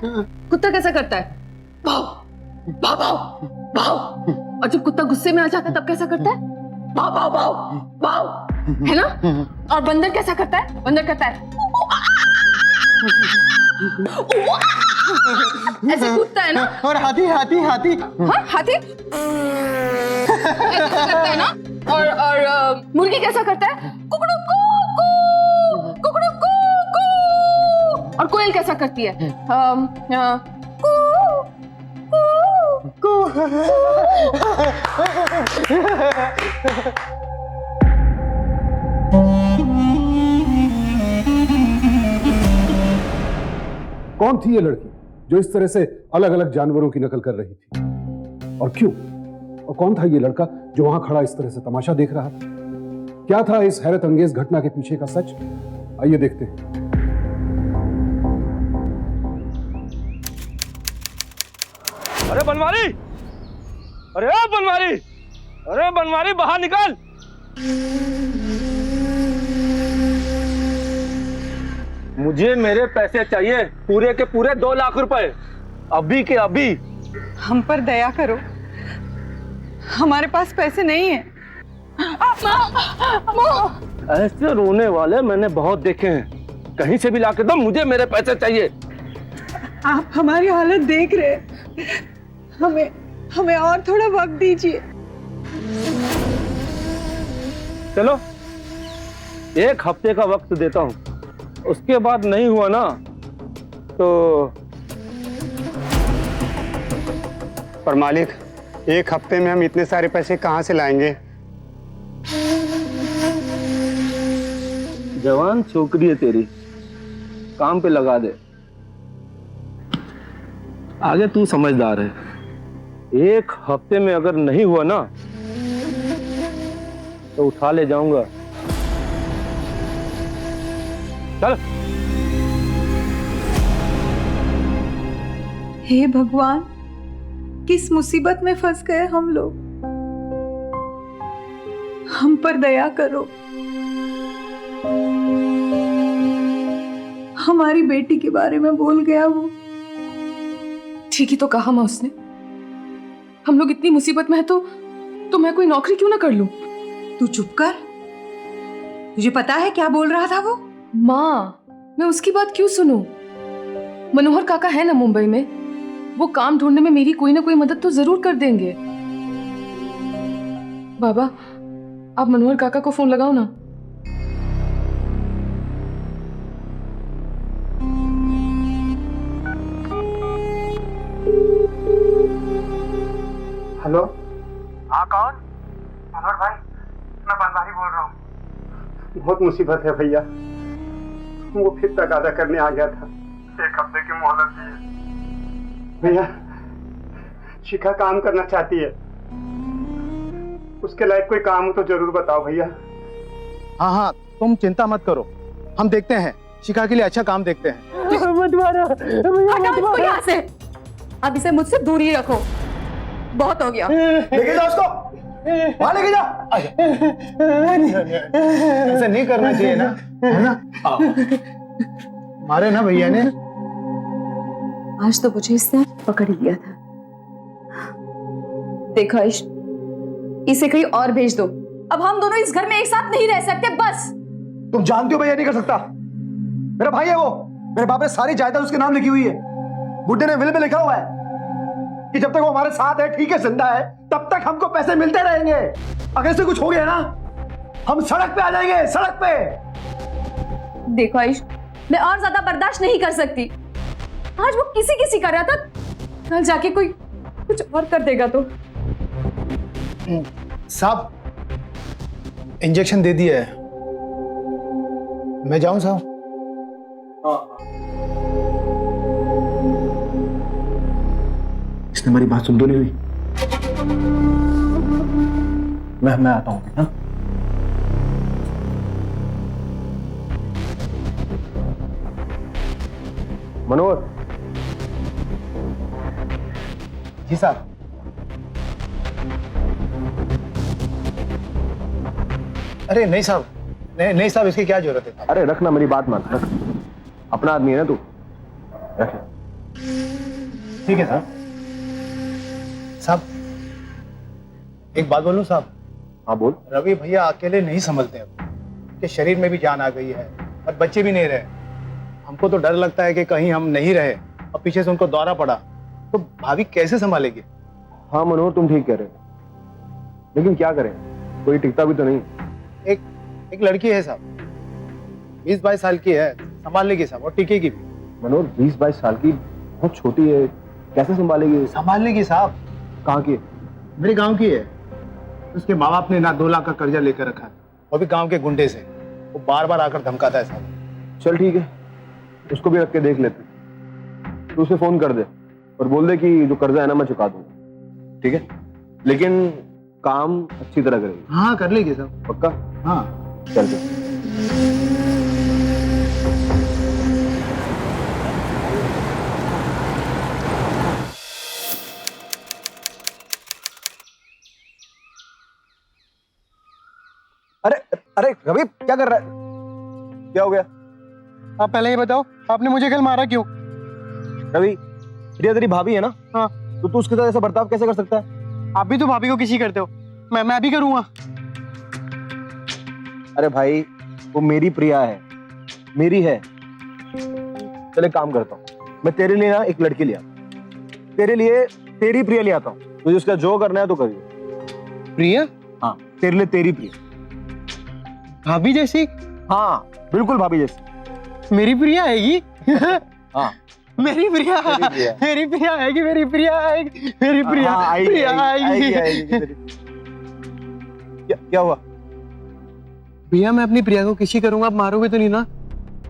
कुत्ता कैसा करता है? भाव भाव भाव भाव। और जब कुत्ता गुस्से में आ जाता है तब कैसा करता है? भाव भाव भाव भाव, है ना? और बंदर कैसा करता है? बंदर करता है ऐसे कूदता है ना। और हाथी हाथी हाथी, हाँ हाथी ऐसा करता है ना। और मुर्गी कैसा करता है? कुकड़ू कू कू, कुकड़ू कू कू। और कोयल कैसा करती है? कू कू कू। कौन थी ये लड़की जो इस तरह से अलग अलग जानवरों की नकल कर रही थी, और क्यों? और कौन था ये लड़का जो वहां खड़ा इस तरह से तमाशा देख रहा था? क्या था इस हैरत अंगेज घटना के पीछे का सच? आइए देखते हैं। अरे बनवारी, अरे ओ बनवारी, अरे बनवारी बाहर निकल। मुझे मेरे पैसे चाहिए, पूरे के पूरे 2 लाख रुपए, अभी के अभी। हम पर दया करो, हमारे पास पैसे नहीं है। ऐसे रोने वाले मैंने बहुत देखे हैं, कहीं से भी लाके दो, मुझे मेरे पैसे चाहिए। आप हमारी हालत देख रहे हैं, हमें और थोड़ा वक्त दीजिए। चलो 1 हफ्ते का वक्त देता हूँ, उसके बाद नहीं हुआ ना तो। पर मालिक, 1 हफ्ते में हम इतने सारे पैसे कहाँ से लाएंगे? जवान छोकरी है तेरी, काम पे लगा दे, आगे तू समझदार है। 1 हफ्ते में अगर नहीं हुआ ना तो उठा ले जाऊंगा। चल। हे भगवान, किस मुसीबत में फंस गए हम लोग। हम पर दया करो, हमारी बेटी के बारे में बोल गया वो। ठीक ही तो कहा माँ उसने, हम लोग इतनी मुसीबत में है तो मैं कोई नौकरी क्यों ना कर लूं? तू चुप कर, तुझे पता है क्या बोल रहा था वो? माँ, मैं उसकी बात क्यों सुनूं? मनोहर काका है ना मुंबई में, वो काम ढूंढने में मेरी कोई ना कोई मदद तो जरूर कर देंगे। बाबा, आप मनोहर काका को फोन लगाओ ना। हेलो। हाँ कौन? मनोहर भाई, मैं बनवारी बोल रहा हूँ। बहुत मुसीबत है भैया, वो फिर तगादा करने आ गया था। 1 हफ्ते की मोहलत दी है भैया। शिखा काम करना चाहती है, उसके लायक कोई काम हो तो जरूर बताओ भैया। हाँ हाँ, तुम चिंता मत करो, हम देखते हैं, शिखा के लिए अच्छा काम देखते हैं। हटाओ इसको यहाँ से, अब इसे मुझसे दूर ही रखो, बहुत हो गया। लेके जाओ उसको, वहां लेके जाओ। ऐसा नहीं करना चाहिए ना, है ना? मारे ना भैया ने। आज तो मुझे इसने पकड़ लिया था। देखो आयुष, इसे कहीं और भेज दो, अब हम दोनों इस घर में एक साथ नहीं रह सकते, बस। तुम जानती हो भैया नहीं कर सकता, मेरा भाई है वो, मेरे बाप ने सारी जायदाद उसके नाम लिखी हुई है। बुड्ढे ने विल में लिखा हुआ है कि जब तक वो हमारे साथ है, ठीक है, जिंदा है, तब तक हमको पैसे मिलते रहेंगे। अगर से कुछ हो गया ना, हम सड़क पे आ जाएंगे, सड़क पे। देखो आयुष, मैं और ज्यादा बर्दाश्त नहीं कर सकती। आज वो किसी कर रहा था, कल जाके कोई कुछ और कर देगा तो। साहब, इंजेक्शन दे दिया है, मैं जाऊं साहब? इसने हमारी बात सुन तो नहीं हुई। मैं आता हूँ। हाँ? मनोहर। जी साहब। अरे नहीं साहब, नहीं साहब, इसकी क्या जरूरत है? अरे रखना, मेरी बात मान, रख। अपना आदमी है ना तू, रख। ठीक है साहब। साहब एक बात बोलूं साहब? हाँ बोल। रवि भैया अकेले नहीं संभलते अब, के शरीर में भी जान आ गई है और बच्चे भी नहीं रहे। हमको तो डर लगता है कि कहीं हम नहीं रहे और पीछे से उनको दौरा पड़ा तो भाभी कैसे संभालेगी? हाँ मनोहर तुम ठीक कह रहे हो, लेकिन क्या करें, कोई टिकता भी तो नहीं। एक लड़की है साहब, 20-22 साल की है, संभाल लेगी साहब और टिकेगी भी। मनोहर 20-22 साल की बहुत छोटी है, कैसे संभालेगी? संभाल लेगी साहब। कहाँ की है? मेरे गांव की है। उसके माँ बाप ने ना 2 लाख का कर्जा लेकर रखा है, वो भी गांव के गुंडे से। वो बार बार आकर धमकाता है साहब। चल ठीक है, उसको भी रख के देख लेते। तू उसे फोन कर दे और बोल दे कि जो कर्जा है ना मैं चुका दूंगा, ठीक है? लेकिन काम अच्छी तरह करेगी। हाँ कर लेगी साहब। पक्का? हाँ चल चल। अरे अरे रवि क्या कर रहा है? क्या हो गया? आप पहले ये बताओ, आपने मुझे कल मारा क्यों? रवि, प्रिया तेरी भाभी है ना? हाँ। तो तू उसके साथ ऐसा बर्ताव कैसे कर सकता है? आप भी तो भाभी को किसी करते हो, मैं भी करूंगा। अरे भाई वो मेरी प्रिया है, मेरी है। चल एक काम करता हूँ, मैं तेरे लिए ना एक लड़की ले आता हूँ, तेरे लिए तेरी प्रिया ले आता हूँ। तुझे उसका जो करना है तो करिए। प्रिया? हाँ तेरे लिए तेरी प्रिया। भाभी जैसी? हाँ बिल्कुल भाभी जैसी। मेरी प्रिया आएगी? हाँ मेरी प्रिया, प्रिया। मेरी प्रिया आएगी, मेरी प्रिया आएगी, मेरी प्रिया, हाँ, आएगी, प्रिया आएगी, आएगी। आएगी। क्या हुआ? भैया मैं अपनी प्रिया को किसी करूंगा, आप मारोगे तो नहीं ना?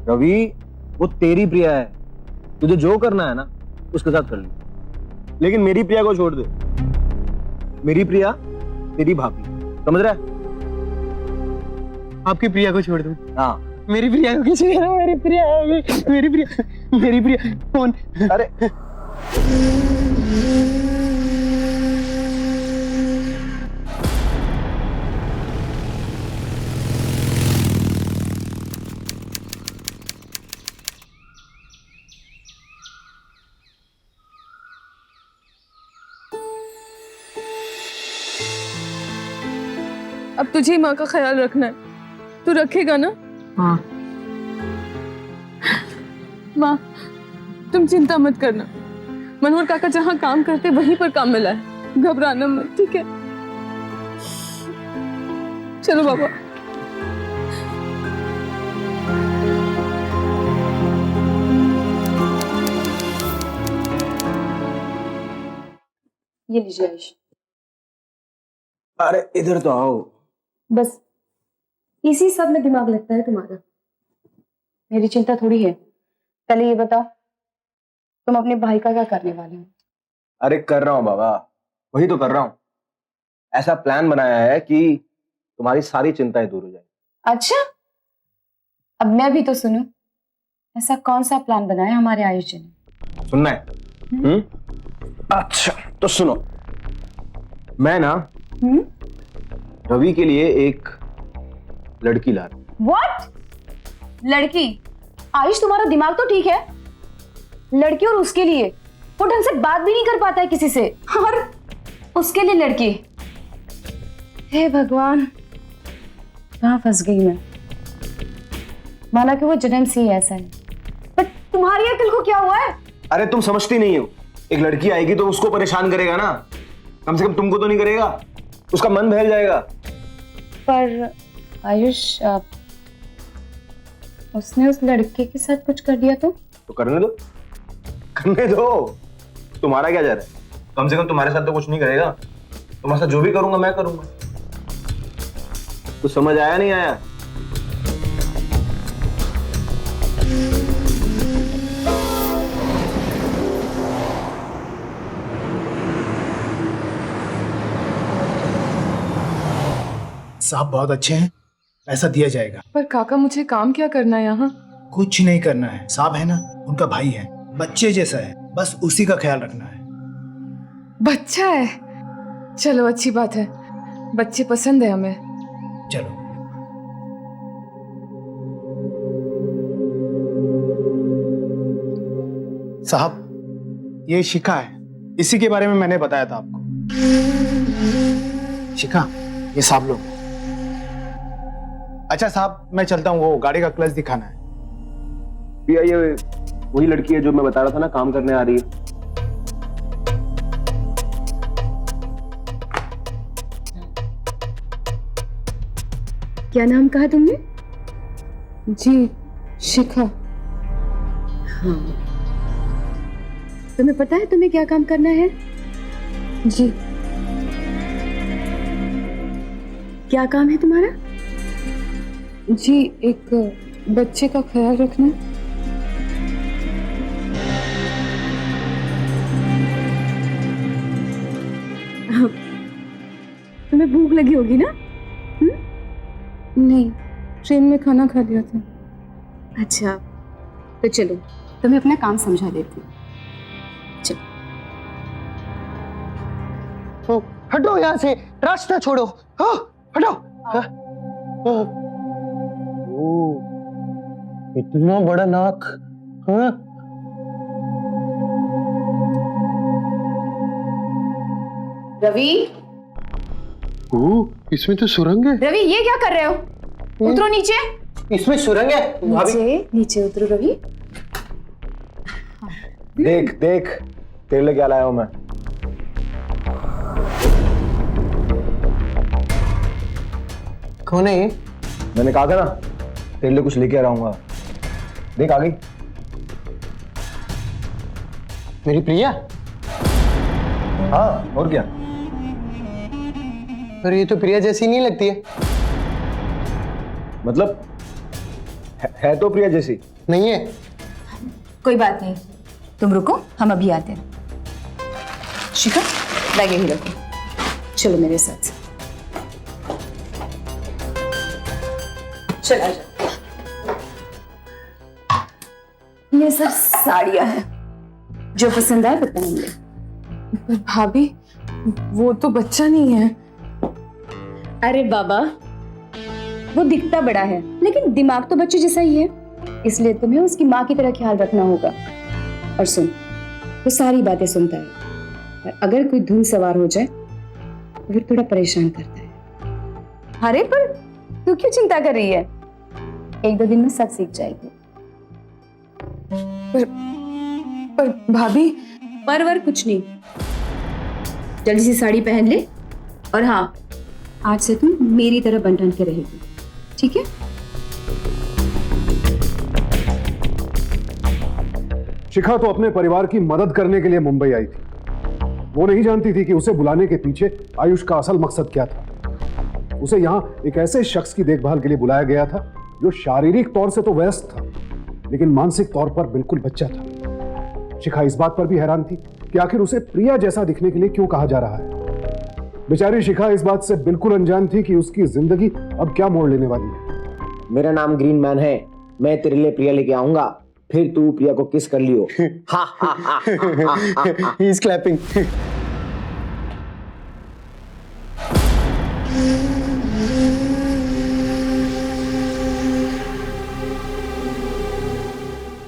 रवि वो तेरी प्रिया है, तुझे जो करना है ना उसके साथ कर ले, लेकिन मेरी प्रिया को छोड़ दे। मेरी प्रिया तेरी भाभी, समझ रहा है? आपकी प्रिया को छोड़ दूं? हाँ। मेरी प्रिया को किसी करूंगा, मेरी प्रिया आएगी, मेरी प्रिया फोन। अरे अब तुझे ही माँ का ख्याल रखना है, तू रखेगा ना? हाँ। माँ तुम चिंता मत करना, मनोहर काका जहाँ काम करते वहीं पर काम मिला है, घबराना मत, ठीक है? चलो बाबा। ये लीजिए आयुष। अरे इधर तो आओ। बस इसी सब में दिमाग लगता है तुम्हारा। मेरी चिंता थोड़ी है। पहले ये बताओ, तुम अपने भाई का क्या करने वाले हो? अरे कर रहा हूँ बाबा, वही तो कर रहा हूँ। ऐसा प्लान बनाया है कि तुम्हारी सारी चिंताएं दूर हो जाए। अच्छा, अब मैं भी तो सुनूं। ऐसा कौन सा प्लान बनाया हमारे आयुष जी ने? सुनना है? अच्छा तो सुनो, मैं ना रवि के लिए एक लड़की ला रहा हूं। What? लड़की? आयुष तुम्हारा दिमाग तो ठीक है। लड़की और उसके लिए वो ढंग से बात भी नहीं कर पाता है किसी से, और उसके लिए लड़की। हे भगवान, कहाँ फंस गई मैं। माना कि वो जन्म से ही ऐसा है, पर तुम्हारी अकल को क्या हुआ है? अरे तुम समझती नहीं हो, एक लड़की आएगी तो उसको परेशान करेगा ना, कम से कम तुमको तो नहीं करेगा, उसका मन बहल जाएगा। पर आयुष, उसने उस लड़के के साथ कुछ कर दिया तो करने दो, करने दो। तुम्हारा क्या जा रहा है? कम से कम तुम्हारे साथ तो कुछ नहीं करेगा। तुम्हारे साथ जो भी करूंगा मैं करूंगा। कुछ समझ आया नहीं आया? साहब बहुत अच्छे हैं, पैसा दिया जाएगा। पर काका मुझे काम क्या करना है यहाँ? कुछ नहीं करना है, साहब है ना, उनका भाई है, बच्चे जैसा है, बस उसी का ख्याल रखना है। बच्चा है? चलो अच्छी बात है, बच्चे पसंद है हमें। चलो। साहब ये शिखा है, इसी के बारे में मैंने बताया था आपको। शिखा, ये साहब लोग। अच्छा साहब, मैं चलता हूँ, वो गाड़ी का क्लच दिखाना है। प्रिया ये वही लड़की है जो मैं बता रहा था ना, काम करने आ रही है। क्या नाम कहा तुमने? जी शिखा। हाँ, तुम्हें पता है तुम्हें क्या काम करना है? जी। क्या काम है तुम्हारा? जी एक बच्चे का ख्याल रखना। तुम्हें भूख लगी होगी ना? नहीं, ट्रेन में खाना खा लिया था। अच्छा, तो चलो तुम्हें अपना काम समझा देती हूँ। चलो। हटो यहाँ से, रास्ता छोड़ो। हाँ, हटो। इतना बड़ा नाक। हाँ? रवि, इसमें तो सुरंग है। रवि ये क्या कर रहे हो? उतरो नीचे। इसमें सुरंग है। नीचे नीचे उतरो रवि। देख देख, तेरे लिए क्या लाया हूं मैं। कौन है ये? मैंने कहा था ना, तेरे लिए कुछ लेके आ रहा हूँ। देख आ गई मेरी प्रिया। हाँ, और क्या। पर ये तो प्रिया जैसी नहीं लगती है। मतलब है तो प्रिया जैसी। नहीं है। कोई बात नहीं, तुम रुको, हम अभी आते हैं। शिखा, बैग यहीं रखो, चलो मेरे साथ। चला जाओ। ये सब साड़ियां हैं, जो पसंद आए बताएंगे। पर भाभी, वो तो बच्चा नहीं है। अरे बाबा, वो दिखता बड़ा है लेकिन दिमाग तो बच्चे जैसा ही है, इसलिए तुम्हें उसकी माँ की तरह ख्याल रखना होगा। और सुन, वो सारी बातें सुनता है, और अगर कोई धुन सवार हो जाए तो फिर थोड़ा परेशान करता है। अरे पर तू क्यों चिंता कर रही है? एक दो दिन में सब सीख जाएगी। पर भाभी, परवर कुछ नहीं, जल्दी से साड़ी पहन ले। और हाँ, आज से तुम मेरी तरह बन ठन के रहेगी, ठीक है? शिखा तो अपने परिवार की मदद करने के लिए मुंबई आई थी। वो नहीं जानती थी कि उसे बुलाने के पीछे आयुष का असल मकसद क्या था। उसे यहाँ एक ऐसे शख्स की देखभाल के लिए बुलाया गया था जो शारीरिक तौर से तो व्यस्त था, लेकिन मानसिक तौर पर बिल्कुल बच्चा था। शिखा इस बात पर भी हैरान थी कि आखिर उसे प्रिया जैसा दिखने के लिए क्यों कहा जा रहा है। बेचारी शिखा इस बात से बिल्कुल अनजान थी कि उसकी जिंदगी अब क्या मोड़ लेने वाली है। मेरा नाम ग्रीन मैन है, मैं तेरे लिए प्रिया लेके आऊंगा, फिर तू प्रिया को किस कर लियो। हा हा हा ही इज क्लैपिंग।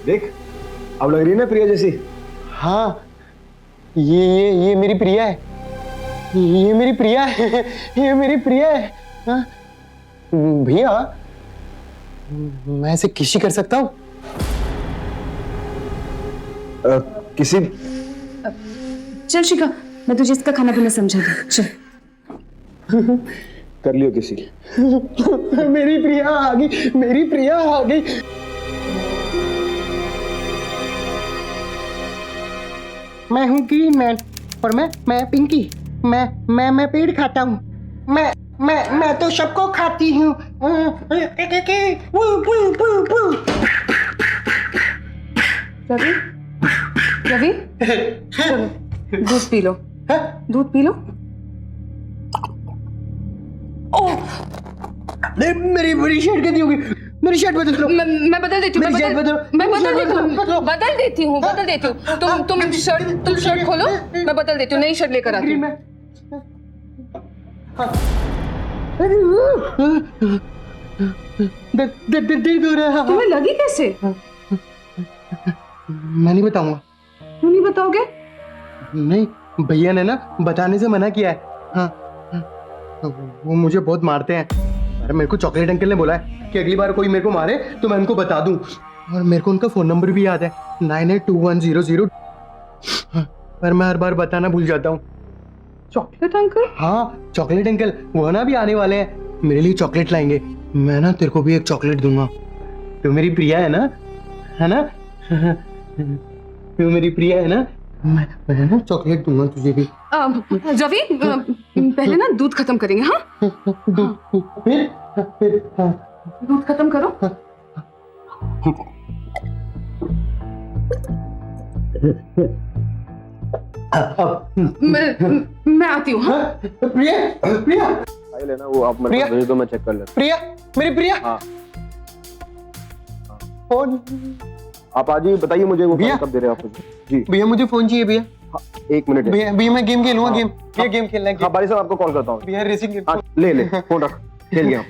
देख, अब लग रही है ना प्रिया जैसी। हाँ, ये मेरी प्रिया है। ये मेरी प्रिया है। ये मेरी प्रिया है। हाँ? भैया, मैं इसे किसी कर सकता हूँ? किसी चल शिखा, मैं तुझे इसका खाना पीना समझा दूँ। चल। कर लियो किसी। मेरी प्रिया आ गई, मेरी प्रिया आ गई। मैं हूँ ग्रीन मैन और मैं पिंकी। मैं पेड़ खाता हूँ। मैं तो सबको खाती हूँ। रवि, रवि, चलो दूध पी लो। दूध पी लो। मेरी शर्ट कैसी होगी? मेरी शर्ट बदल लो। मैं बदल देती हूँ। मेरी शर्ट बदलो। मैं बदल देती हूँ। बदलो। बदल देती हूँ। बदल देती हूँ। तुम शर्ट खोलो, मैं बदल देती हूँ। नई शर्ट लेकर आती हूँ। दर्द हो रहा है। तुम्हें लगी कैसे? मैं नहीं बताऊंगा। क्यों नहीं बताओगे? नहीं, भैया ने ना बताने से मना किया है। हाँ, वो मुझे बहुत मारते हैं। अरे मेरे को चॉकलेट अंकल ने बोला है कि अगली बार कोई मेरे को मारे तो मैं उनको बता दूं। और मेरे को उनका फोन नंबर भी याद है, 982100। पर मैं हर बार बताना भूल जाता हूँ। Chocolate uncle? हाँ, चॉकलेट अंकल वो ना भी आने वाले हैं, मेरे लिए चॉकलेट लाएंगे। मैं ना तेरे को भी एक चॉकलेट दूंगा। तू मेरी प्रिया है ना, है ना? तू मेरी प्रिया है ना? मैं ना चॉकलेट दूंगा तुझे भी। रवि, पहले ना दूध खत्म करेंगे। हाँ, फिर दूध खत्म करो। मैं आती हूँ। हाँ? प्रिया, प्रिया, फाइल है ना वो आप मेरे को भेज दो, मैं चेक कर लेता प्रिया, मेरी प्रिया। हाँ। फोन। आप आज ही बताइए मुझे वो भैया, कब दे रहे हैं आप मुझे। जी भैया मुझे फोन चाहिए भैया। हाँ, 1 मिनट है। भैया मैं गेम खेलूंगा। हाँ। गेम, ये गेम खेलना है। हाँ भाई साहब आपको कॉल करता हूँ। भैया रेसिंग गेम। हाँ, ले फोन रख, खेल गया।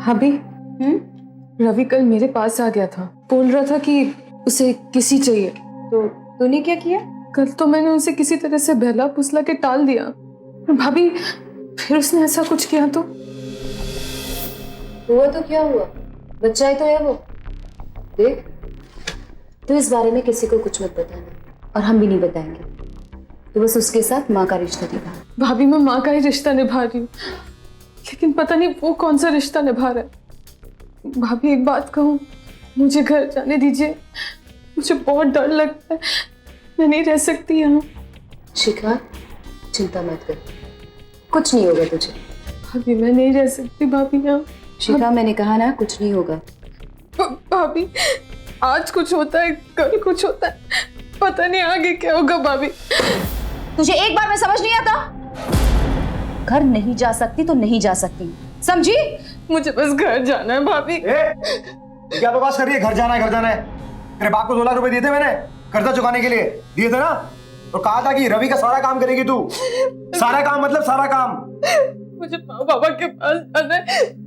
भाभी, रवि कल मेरे पास आ गया था, बोल रहा था कि उसे किसी चाहिए। तो तूने क्या किया? कल तो मैंने उसे किसी तरह से बहला फुसला के टाल दिया। भाभी, फिर उसने ऐसा कुछ किया तो? हुआ तो क्या हुआ, बच्चा ही तो है वो। देख, तू इस बारे में किसी को कुछ मत बताना, और हम भी नहीं बताएंगे। तो बस उसके साथ माँ का रिश्ता निभा। भाभी, मैं माँ का ही रिश्ता निभा रही हूँ, लेकिन पता नहीं वो कौन सा रिश्ता निभा रहा है। भाभी, एक बात कहूँ, मुझे घर जाने दीजिए, मुझे बहुत डर लगता है, मैं नहीं रह सकती यहाँ। शिखा, चिंता मत कर, कुछ नहीं होगा तुझे। भाभी, मैं नहीं रह सकती भाभी यहाँ। शिखा, मैंने कहा ना, कुछ नहीं होगा। भाभी, आज कुछ होता है, कल कुछ होता है, पता नहीं आगे क्या होगा। भाभी, तुझे एक बार में समझ नहीं आता? घर नहीं जा सकती तो नहीं जा सकती, समझी? मुझे बस घर जाना है भाभी। क्या बकवास कर रही है? घर जाना है, घर जाना है। तेरे बाप को 2 लाख रुपए दिए थे मैंने कर्जा चुकाने के लिए, दिए थे ना? और कहा था कि रवि का सारा काम करेगी तू। सारा काम मतलब सारा काम। मुझे माँ बाबा के पास जाना है,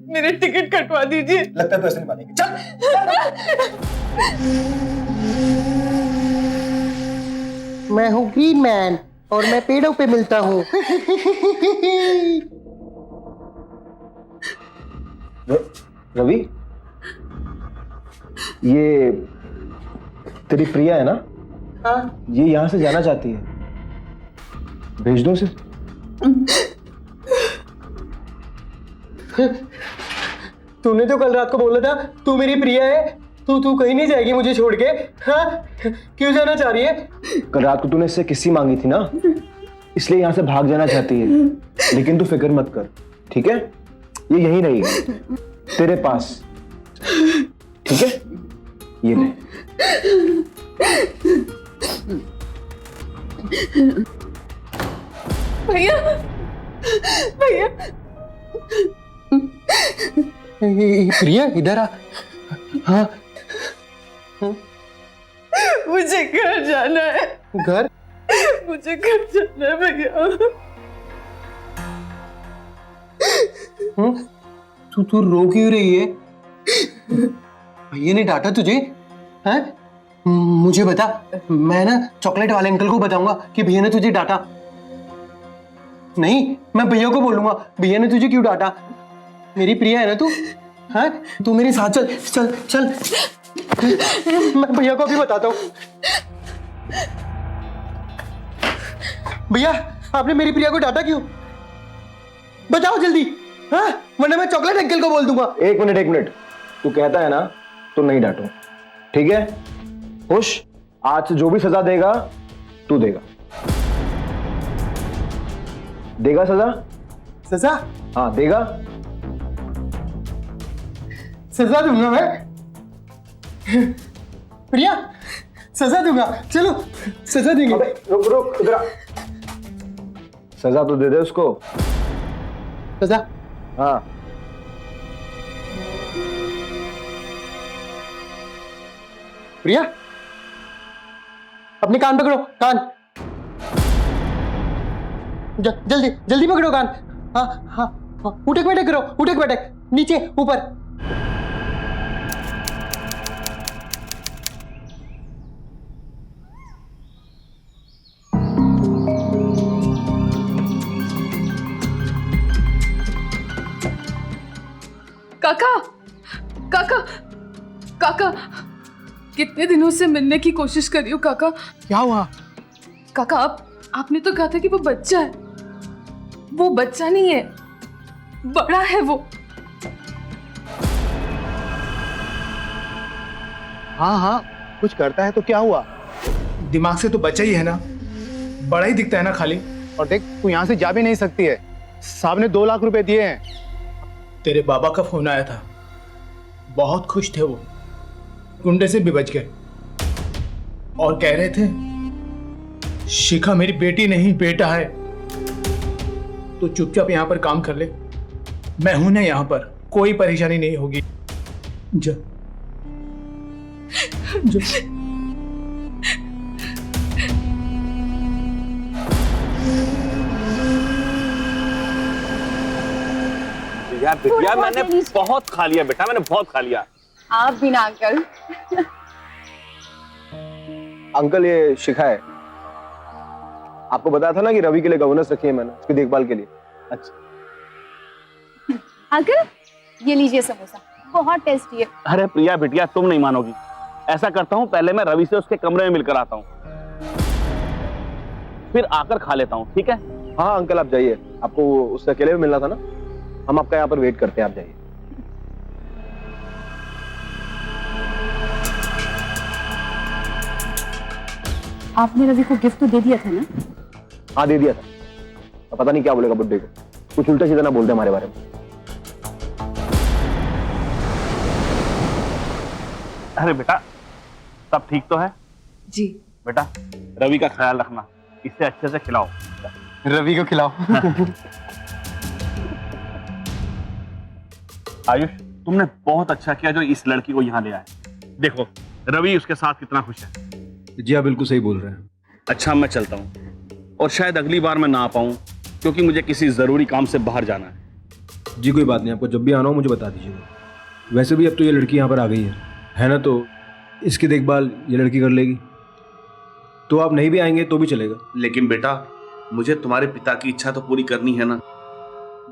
मेरे टिकट कटवा दीजिए। लगता है तो ऐसे नहीं मानेगी। चल, मैं हूँ ग्रीन मैन और मैं पेड़ों पे मिलता हूँ। रवि, ये तेरी प्रिया है ना? हाँ। ये यहाँ से जाना चाहती है, भेज दो उसे। तूने तो कल रात को बोला था तू मेरी प्रिया है, तू कहीं नहीं जाएगी मुझे छोड़ के। हाँ, क्यों जाना चाह रही है? कल रात को तूने इससे किस्सी मांगी थी ना, इसलिए यहाँ से भाग जाना चाहती है। लेकिन तू फिक्र मत कर, ठीक है? ये यहीं रहेगी तेरे पास, ठीक है? ये ले। भैया, भैया, प्रिया इधर आ। हाँ, मुझे घर जाना है। घर? मुझे घर जाना है भैया। तू रो क्यों रही है? भैया ने डांटा तुझे? हैं? मुझे बता, मैं ना चॉकलेट वाले अंकल को बताऊंगा कि भैया ने तुझे डांटा। नहीं, मैं भैया को बोलूंगा भैया ने तुझे क्यों डांटा। मेरी प्रिया है ना तू? हैं? तू मेरे साथ चल चल चल। मैं भैया को अभी बताता हूँ। भैया, आपने मेरी प्रिया को डांटा क्यों? बताओ जल्दी, हाँ? वरना मैं चॉकलेट अंकल को बोल दूंगा। एक मिनट, तू कहता है ना तो नहीं डांटो, ठीक है? खुश, आज से जो भी सजा देगा तू देगा। देगा सजा? सजा? हाँ देगा। सजा दूंगा मैं। प्रिया, सजा दूंगा, चलो सजा देंगे। अबे रुक इधर आ। सजा तो दे दे उसको। सजा? हाँ। प्रिया, अपने कान पकड़ो, कान। जल्दी जल्दी पकड़ो कान। हाँ हाँ हाँ, उठक बैठक करो, उठक बैठक, नीचे ऊपर। काका, काका, काका, कितने दिनों से मिलने की कोशिश कर रही हूँ काका। क्या हुआ? काका, आपने तो कहा था कि वो बच्चा है। वो बच्चा नहीं है, बड़ा है वो। हाँ हाँ, कुछ करता है तो क्या हुआ? दिमाग से तो बच्चा ही है ना, बड़ा ही दिखता है ना खाली। और देख, तू यहाँ से जा भी नहीं सकती है, साहब ने 2 लाख रुपए दिए हैं। तेरे बाबा का फोन आया था, बहुत खुश थे वो, गुंडे से भी बच गए और कह रहे थे शिखा मेरी बेटी नहीं बेटा है, तो चुपचाप यहाँ पर काम कर ले, मैं हूं ना यहाँ पर, कोई परेशानी नहीं होगी। जा जा। बिटिया मैंने बहुत खा लिया बेटा, मैंने बहुत खा लिया। आप भी ना अंकल। अंकल, ये शिखा है। आपको बताया था ना कि रवि के लिए गवर्नेंस रखी है मैंने, उसकी देखभाल के लिए। अच्छा अंकल, ये लीजिए समोसा, बहुत टेस्टी है। अरे प्रिया बिटिया, तुम नहीं मानोगी। ऐसा करता हूँ, पहले मैं रवि से उसके कमरे में मिलकर आता हूँ, फिर आकर खा लेता हूँ, ठीक है? हाँ अंकल, आप जाइए, आपको उससे अकेले में मिलना था ना, हम आपका यहाँ पर वेट करते हैं, आप जाइए। आपने रवि को गिफ्ट तो दे दिया था ना? हाँ दे दिया था। अब पता नहीं क्या बोलेगा बुड्ढे को, कुछ उल्टा सीधा ना बोलते हमारे बारे में। अरे बेटा, सब ठीक तो है? जी बेटा, रवि का ख्याल रखना, इसे अच्छे से खिलाओ। रवि को खिलाओ। आयुष, तुमने बहुत अच्छा किया जो इस लड़की को यहाँ ले आए। देखो रवि उसके साथ कितना खुश है। जी आप बिल्कुल सही बोल रहे हैं। अच्छा, मैं चलता हूँ और शायद अगली बार मैं ना आ पाऊँ, क्योंकि मुझे किसी जरूरी काम से बाहर जाना है। जी कोई बात नहीं, आपको जब भी आना हो मुझे बता दीजिएगा। वैसे भी अब तो ये लड़की यहाँ पर आ गई है ना, तो इसकी देखभाल ये लड़की कर लेगी, तो आप नहीं भी आएंगे तो भी चलेगा। लेकिन बेटा, मुझे तुम्हारे पिता की इच्छा तो पूरी करनी है ना।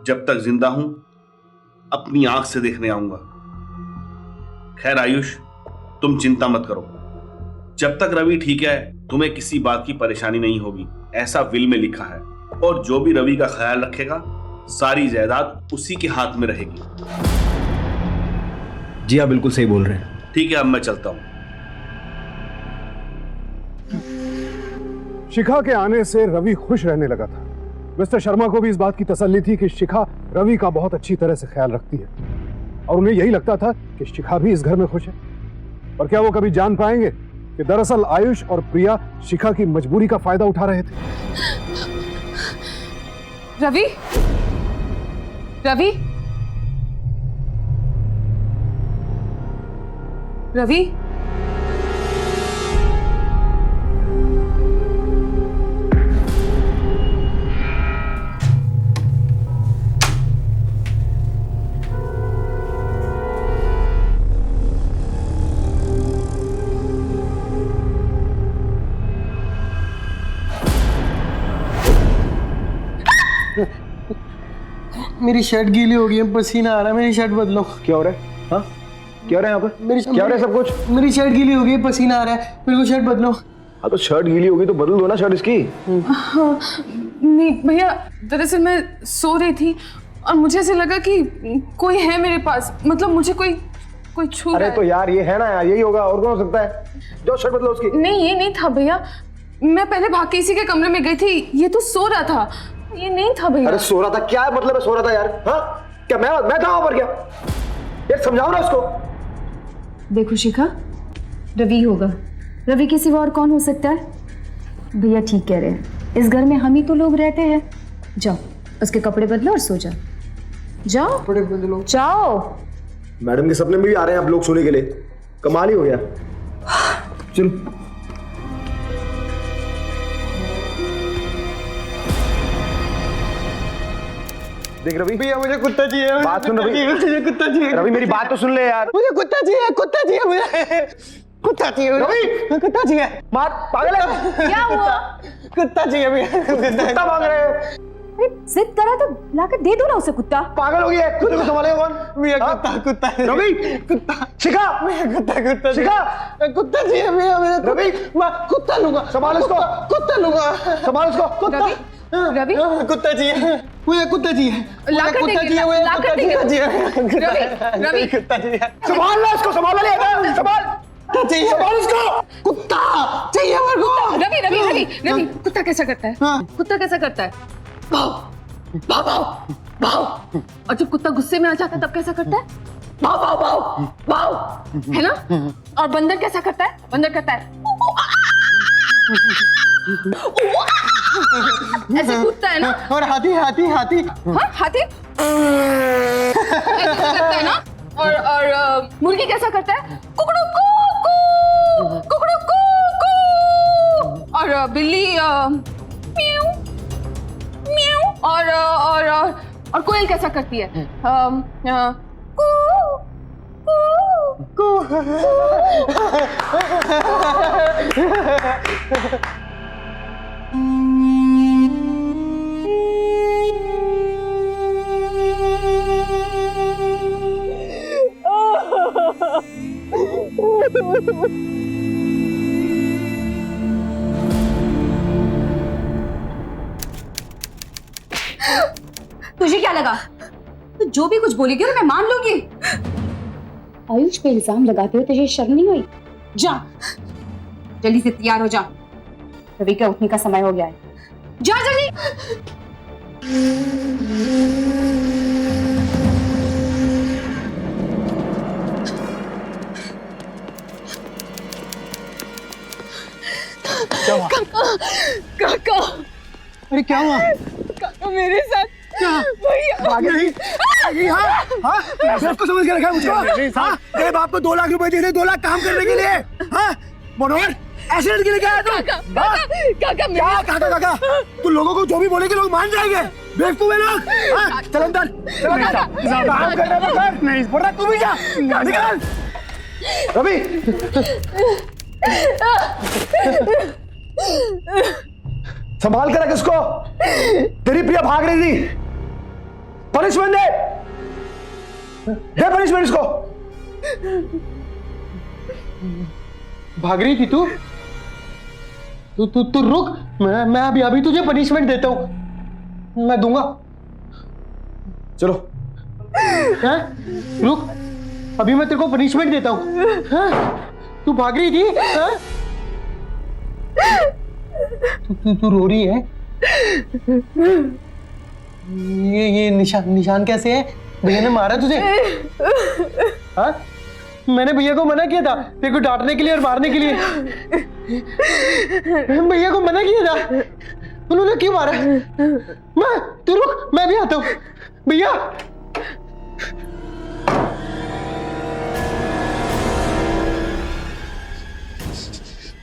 जब तक जिंदा हूं अपनी आंख से देखने आऊंगा। खैर आयुष, तुम चिंता मत करो, जब तक रवि ठीक है तुम्हें किसी बात की परेशानी नहीं होगी, ऐसा विल में लिखा है। और जो भी रवि का ख्याल रखेगा सारी जायदाद उसी के हाथ में रहेगी। जी आप बिल्कुल सही बोल रहे हैं। ठीक है, अब मैं चलता हूं। शिखा के आने से रवि खुश रहने लगा था। मिस्टर शर्मा को भी इस बात की तसल्ली थी कि शिखा रवि का बहुत अच्छी तरह से ख्याल रखती है, और उन्हें यही लगता था कि शिखा भी इस घर में खुश है। पर क्या वो कभी जान पाएंगे कि दरअसल आयुष और प्रिया शिखा की मजबूरी का फायदा उठा रहे थे। रवि, रवि, रवि, मेरी शर्ट गीली हो गई है, पसीना आ रहा है, मेरी शर्ट बदलो। क्या हो रहा है? हाँ क्या हो रहा है यहाँ पर? क्या हो रहा है सब कुछ? मेरी शर्ट गीली हो गई है, पसीना आ रहा है, मेरे को शर्ट बदलो। हाँ तो शर्ट गीली होगी तो बदल दो ना शर्ट इसकी। हाँ, नहीं भैया, दरअसल मैं सो रही थी और मुझे ऐसे लगा कि कोई है मेरे पास, मतलब मुझे कोई छू अरे रहा है। तो यार ये है ना यार, यही होगा, और कौन हो सकता है? जो शर्ट बदलो उसकी। नहीं, ये नहीं था भैया, मैं पहले भाग के इसी के कमरे में गई थी, ये तो सो रहा था, ये नहीं था भैया। अरे सो रहा था? क्या मतलब है सो रहा था यार? हाँ क्या मैं था वहां पर क्या? यार समझाओ ना उसको। देखो शिखा, रवि होगा, रवि के सिवा और कौन हो सकता है? भैया ठीक कह रहे हैं, इस घर में हम ही तो लोग रहते हैं। जाओ उसके कपड़े बदलो और सो जाओ। जाओ कपड़े बदलो। जाओ। मैडम के सपने में भी आ रहे हैं आप लोग सोने के लिए, कमाल ही हो गया। चलो। देख रवि, भैया मुझे कुत्ता चाहिए, बात सुन रवि, मुझे कुत्ता चाहिए। रवि मेरी बात तो सुन ले यार। मुझे कुत्ता चाहिए, कुत्ता चाहिए मुझे, कुत्ता चाहिए रवि, कुत्ता चाहिए। मार, पागल है क्या हुआ? कुत्ता चाहिए भैया, कुत्ता मांग रहे हैं। अरे जिद करा तो लाकर दे दो ना उसे कुत्ता। पागल हो गया है, कुत्ते को संभालेगा कौन? भैया कुत्ता कुत्ता रवि, कुत्ता शिखा, भैया कुत्ता शिखा, कुत्ता चाहिए भैया मुझे। रवि, मैं कुत्ता लूंगा, संभाल इसको, कुत्ता लूंगा, संभाल इसको। कुत्ता रवि कुत्ता चाहिए मुझे, कुत्ता चाहिए, लाकर कुत्ता देंगे, चाहिए मुझे, लाकर कुत्ता देंगे। चाहिए, रवि, रवि। कुत्ता चाहिए, संभाल ला इसको, संभाल ले, संभाल, कुत्ता चाहिए, संभाल इसको। कुत्ता चाहिए मेरे को। रवि रवि रवि रवि कुत्ता कैसा करता है? हाँ। कुत्ता कैसा करता है? भाव भाव भाव भाव। और जब कुत्ता गुस्से में आ जाता है तब कैसा करता है? भाव भाव भाव भाव, है ना? और बंदर कैसा करता है? बंदर करता है ऐसे कूदता है ना? और हाथी हाथी हाथी हाँ हाथी ऐसे करता है ना? और मुर्गी कैसा करता है? कुकड़ू कू कुकड़ू कू। और बिल्ली म्याऊ म्याऊ। और कोयल कैसा करती है? कू कू तुझे क्या लगा तो जो भी कुछ बोलेगी मैं मान लूंगी? आयुष पे इल्जाम लगाते हुए तुझे शर्म नहीं हुई? जा जल्दी से तैयार हो जा, रवि का उठने का समय हो गया है। जा जल्दी। काका अरे क्या हुआ? काका मेरे साथ भैया भाग रही हाँ उसको समझ के रखा है मुझको। हाँ तेरे बाप को 2 लाख रुपए दे दे, 2 लाख काम करने के लिए। हाँ मनोहर एक्सीडेंट के लिए क्या है तू? काका क्या काका काका? तू लोगों को जो भी बोलेगी लोग मान जाएंगे, बेवकूफ है लोग। हाँ चल अंदर, चल अंदर काम करना तो कर। नहीं बोल रहा तू भी जा, निकल। रवि संभाल कर रख इसको, तेरी प्रिया भाग रही थी। पनिशमेंट दे पनिशमेंट इसको। भाग रही थी तू? तू रुक, मैं अभी तुझे पनिशमेंट देता हूं, मैं दूंगा। चलो हैं? रुक, अभी मैं तेरे को पनिशमेंट देता हूं। तू भाग रही थी? तू रो रही है? ये निशान कैसे है? भैया ने मारा तुझे? हाँ? मैंने भैया को मना किया था तेरे को डांटने के लिए और मारने के लिए। भैया को मना किया था, उन्होंने क्यों मारा? तू रुक, मैं भी आता हूँ। भैया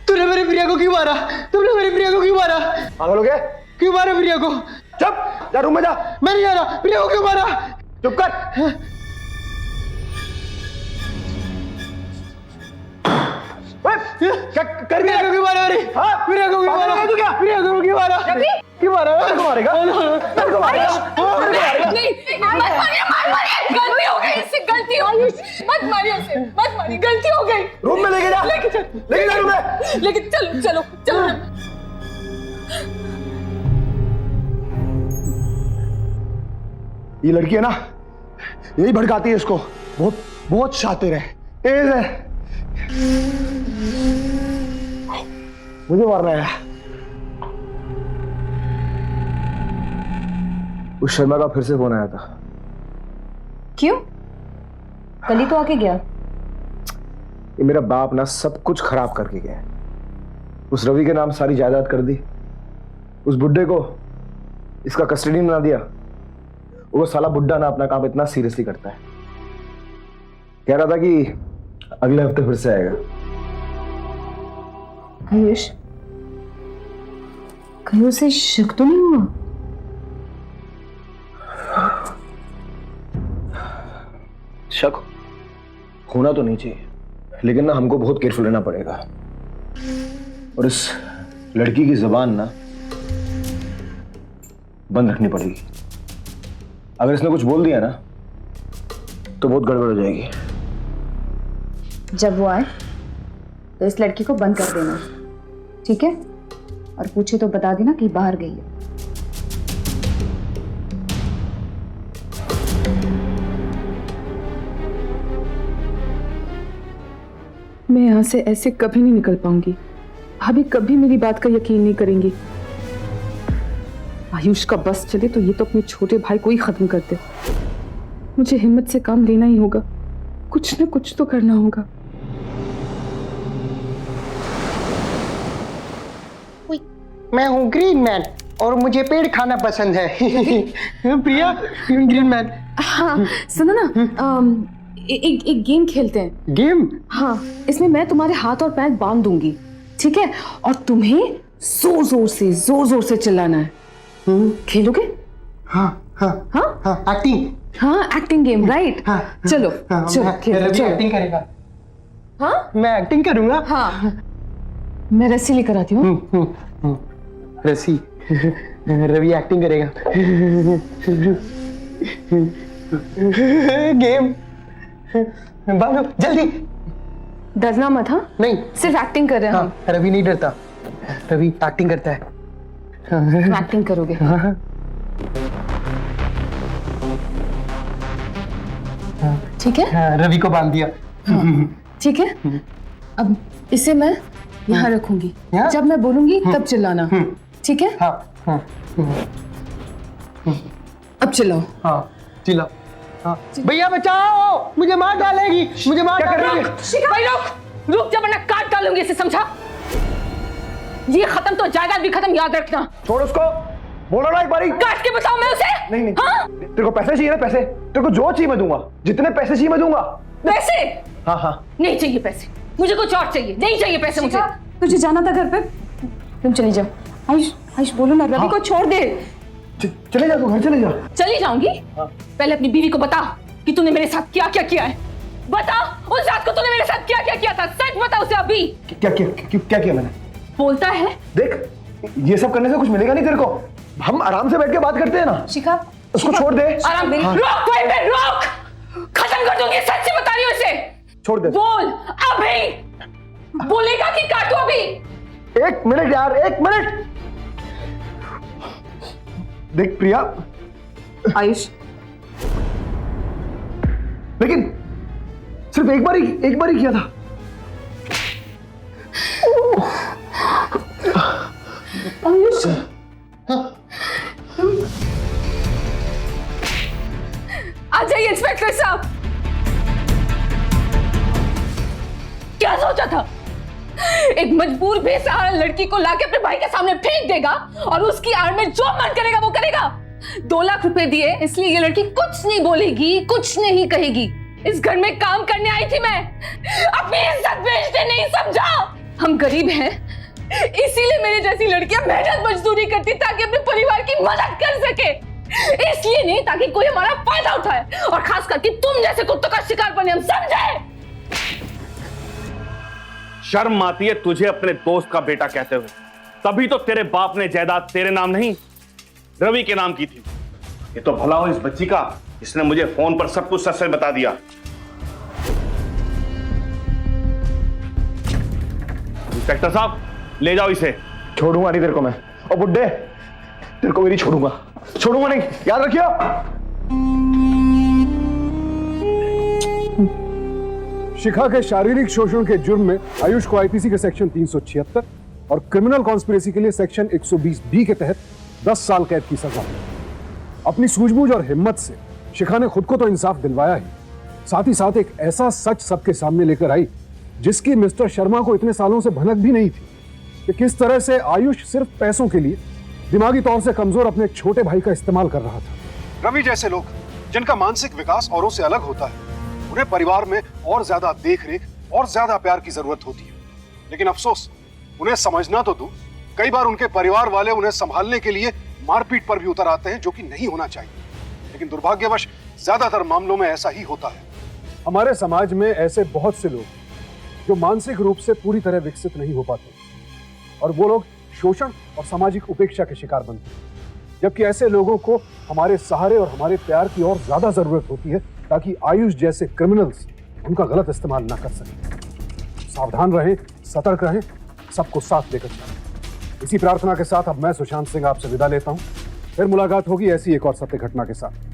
तूने मेरी प्रिया को क्यों मारा? तुमने मेरी प्रिया को क्यों मारा? पागल हो गया? क्यों मारा प्रिया को? चुप, जा रूम में जा। मैं नहीं जा रहा। प्रिया को क्यों मारा? चुप कर। क्या कर प्रिया को क्यों मारा? हाँ? प्रिया को क्यों मारा? तू क्या? प्रिया को क्यों मारा? क्यों मारा? मेरे को मारेगा? मेरे को मारेगा? नहीं मत मारिए, गलती हो गई, इससे गलती हो गई। मत मारिए उसे, मत मारिए, गलती हो गई। रूम में लेके जा, लेके जा रूम में। लेके चलो चलो चलो। ये लड़की है ना, यही भड़काती है इसको। बहुत बहुत शातिर है, तेज है। मुझे मारना है। उस शर्मा का फिर से फोन आया था। क्यों? कल ही तो आके गया। ये मेरा बाप ना सब कुछ खराब करके गया। उस रवि के नाम सारी जायदाद कर दी, उस बुड्ढे को इसका कस्टडी बना दिया। वो साला बुड्ढा ना अपना काम इतना सीरियसली करता है। कह रहा था कि अगले हफ्ते फिर से आएगा। आयुष, कहीं उसे शक तो नहीं हुआ? शक होना तो नहीं चाहिए, लेकिन ना हमको बहुत केयरफुल रहना पड़ेगा। और इस लड़की की जुबान ना बंद रखनी पड़ेगी। अगर इसने कुछ बोल दिया ना तो बहुत गड़बड़ हो जाएगी। जब वो आए तो इस लड़की को बंद कर देना, ठीक है? और पूछे तो बता देना कि बाहर गई है। मैं यहाँ से ऐसे कभी नहीं निकल पाऊंगी। भाभी कभी मेरी बात का यकीन नहीं करेंगी। आयुष का बस चले तो ये तो अपने छोटे भाई को ही खत्म कर दे। मुझे हिम्मत से काम लेना ही होगा, कुछ न कुछ तो करना होगा। मैं हूँ ग्रीन मैन और मुझे पेड़ खाना पसंद है। प्रिया, ग्रीन मैन। हाँ सुनो ना, एक गेम खेलते हैं। गेम? हाँ, इसमें मैं तुम्हारे हाथ और पैर बांध दूंगी, ठीक है? और तुम्हें जोर जोर से चिल्लाना है। खेलोगे? हाँ हाँ हाँ हाँ, एक्टिंग। हाँ, एक्टिंग गेम, राइट? हाँ, चलो हाँ, चलो खेलो, रवि चलो। एक्टिंग करेगा। हाँ, मैं एक्टिंग करूंगा। हाँ, मैं रस्सी लेकर आती हूँ। रसी, रवि एक्टिंग करेगा। गेम बांधो जल्दी। डरना मत। हाँ नहीं, सिर्फ एक्टिंग कर रहे हैं हम। रवि नहीं डरता, रवि एक्टिंग करता है। तुम एक्टिंग करोगे? ठीक है? रवि को बांध दिया। ठीक है, अब इसे मैं यहाँ रखूंगी। यहाँ? जब मैं बोलूंगी तब चिल्लाना, ठीक है? हाँ हाँ अब चिल्लाओ। हाँ चिल्लाओ। हाँ भैया बचाओ, मुझे मार डालेगी, मुझे मार डालेगी। भाई रुक जा वरना काट डालूंगी इसे, समझा? ये खत्म तो जायदाद भी खत्म, याद रखना। छोड़ उसको, बोलो ना एक बारी। काट के बताओ मैं उसे। नहीं हाँ? तेरे को पैसे चाहिए ना? पैसे तेरे को जो चाहिए मैं दूंगा, जितने पैसे चाहिए मैं दूंगा। पैसे? हाँ हाँ। नहीं चाहिए पैसे, मुझे कुछ और चाहिए। नहीं चाहिए पैसे मुझे। तुझे जाना था घर पे, तुम चली जाओ। आयुष, आयुष बोलो ना, रवि को छोड़ दे। चले जा, तू घर चले जा। चली जाऊंगी? पहले अपनी बीवी को बता कि तूने मेरे साथ क्या क्या किया है। बता, उस रात को तूने मेरे साथ क्या क्या किया था। सच बता उसे अभी। क्या किया मैंने? बोलता है। देख, ये सब करने से कुछ मिलेगा नहीं तेरे को। हम आराम से बैठ के बात करते हैं ना। शिखा, उसको छोड़ दे। आराम। रोक भाई, मैं रोक। खत्म कर दूंगी, सच्ची बता रही हूँ इसे। छोड़ दे। बोल अभी। बोलेगा कि काटू अभी? 1 मिनट यार, 1 मिनट। देख प्रिया। आयुष, लेकिन सिर्फ एक बार ही किया था। आयुष, आ जाइए इंस्पेक्टर साहब। क्या सोचा था? एक मजबूर बेसहारा लड़की को लाके अपने भाई के सामने फेंक देगा और उसकी आड़ में जो मन करेगा वो करेगा। 2 लाख रुपए दिए इसलिए ये लड़की कुछ नहीं बोलेगी, कुछ नहीं कहेगी। इस घर में काम करने आई थी मैं, अपनी इज्जत बेचने नहीं, समझा? हम गरीब हैं, इसीलिए मेरी जैसी लड़कियां मेहनत मजदूरी करती ताकि अपने परिवार की मदद कर सके। इसलिए नहीं ताकि कोई हमारा फायदा उठाए, और खास करके तुम जैसे कुत्तों का शिकार बने, हम समझे? शर्म आती है तुझे अपने दोस्त का बेटा कहते हुए। तभी तो तेरे बाप ने जायदाद तेरे नाम नहीं रवि के नाम की थी। ये तो भला हो इस बच्ची का, इसने मुझे फोन पर सब कुछ सच सच बता दिया। इंस्पेक्टर साहब, ले जाओ इसे। छोड़ूंगा नहीं तेरे को मैं। और बुड्ढे, तेरे को भी नहीं छोड़ूंगा नहीं, याद रखियो। शिखा के शारीरिक शोषण के जुर्म में आयुष को आईपीसी के सेक्शन 376 और क्रिमिनल कॉन्स्पिरेसी के लिए सेक्शन 120 के तहत 10 साल कैद की सजा हुई। अपनी सूझबूझ और हिम्मत से शिखा ने खुद को तो इंसाफ दिलवाया ही, साथ ही साथ एक ऐसा सच सबके सामने लेकर आई जिसकी मिस्टर शर्मा को इतने सालों से भनक भी नहीं थी, कि किस तरह से आयुष सिर्फ पैसों के लिए दिमागी तौर से कमजोर अपने छोटे भाई का इस्तेमाल कर रहा था। रवि जैसे लोग जिनका मानसिक विकास औरों से अलग होता है, उन्हें परिवार में और ज्यादा देखरेख और ज्यादा प्यार की जरूरत होती है। लेकिन अफसोस, उन्हें समझना तो दो, कई बार उनके परिवार वाले उन्हें संभालने के लिए मारपीट पर भी उतर आते हैं, जो कि नहीं होना चाहिए। लेकिन दुर्भाग्यवश ज्यादातर मामलों में ऐसा ही होता है। हमारे समाज में ऐसे बहुत से लोग जो मानसिक रूप से पूरी तरह विकसित नहीं हो पाते और वो लोग शोषण और सामाजिक उपेक्षा के शिकार बनते हैं, जबकि ऐसे लोगों को हमारे सहारे और हमारे प्यार की और ज्यादा जरूरत होती है ताकि आयुष जैसे क्रिमिनल्स उनका गलत इस्तेमाल ना कर सकें। सावधान रहें, सतर्क रहें, सबको साथ लेकर चलें। इसी प्रार्थना के साथ अब मैं सुशांत सिंह आपसे विदा लेता हूं। फिर मुलाकात होगी ऐसी एक और सत्य घटना के साथ।